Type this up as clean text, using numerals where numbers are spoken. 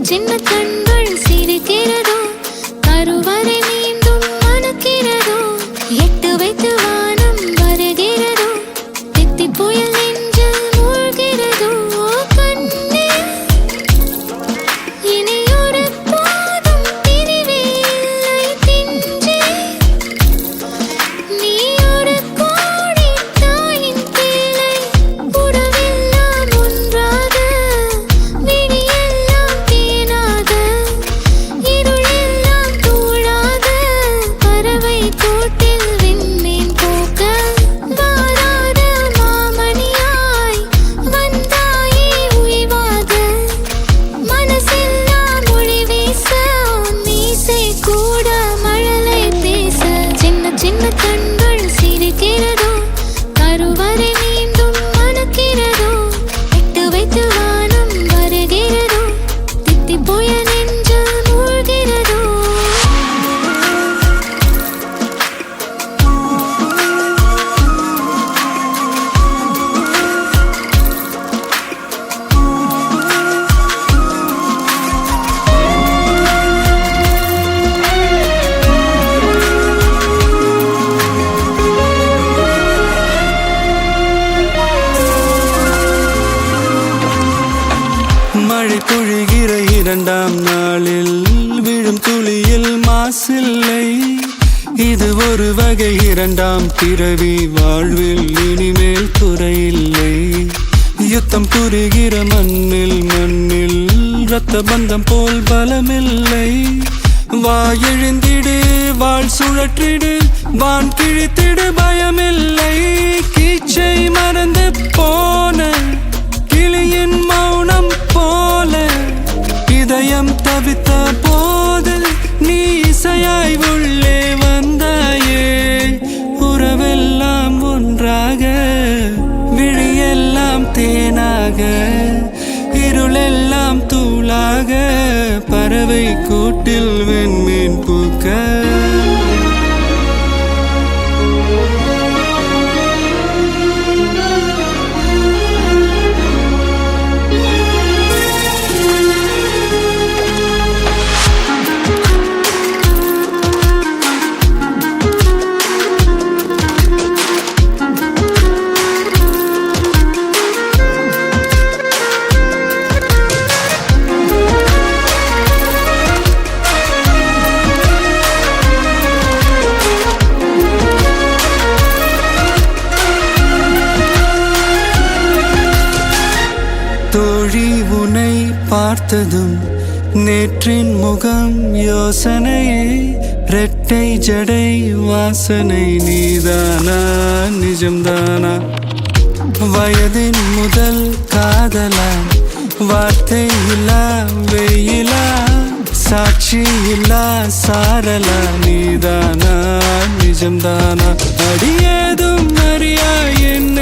சின்ன கண்கள் சிரிக்கிறதோ கருவறை மீண்டும் மணக்கிறதோ எட்டு வைத்து வானம் வருகிறதோ தித்தி புயல் நெஞ்சில் மூழ்கிறதோ கண்ணே இனியொரு போதும் பிரிவே இல்லை தின்றே நீ ஒரு கோடி தாயின் பிள்ளை உறவெல்லாம் ஒன்றாக விழியெல்லாம் தேனாக இருளெல்லாம் தூளாக பறவை கூட்டில் விண்மீன் போக்க வாராத மாமணியாய் வந்தாயே உய்வாக மனசெல்லாம் மொழி வீச மீசை கூட மழலை பேச சின்ன சின்ன கண்கள் சிரிக்கிறதோ கருவறை மீண்டும் மணக்கிறதோ எட்டு வைத்து வானம் வருகிறதோ தித்தி புயல் நெஞ்சில் மூழ்கிறதோ மழை பொழிகிற இரண்டாம் நாளில் விழும் துளியில் மாசில்லை இது ஒரு வகை இரண்டாம் பிறவி வாழ்வில் இனிமேல் குறையில்லை யுத்தம் புரிகிற மண்ணில் இரத்த பந்தம் போல் பலமில்லை வா எழுந்திடு வாழ் சுழற்றிடு வான் கிழித்திடு பயமில்லை கீச்சை மறந்து போன கிளியின் மௌனம் போல இதயம் தவித்த போது நீ இசையாய் உள்ளே வந்தாயே உறவெல்லாம் ஒன்றாக விழியெல்லாம் தேனாக இருளெல்லாம் தூளாக பறவை கூட்டில் வெண்மீன் பூக்க தோழி உன்னை பார்த்ததும் நேற்றின் முகம் யோசனையே ரெட்டை ஜடை வாசனை நீதானா நிஜம்தானா வயதின் முதல் காதலா வார்த்தை இல்லா வெயிலா சாட்சி இல்லா சாரலா நீதானா நிஜம்தானா அடியேதும் அறியா என்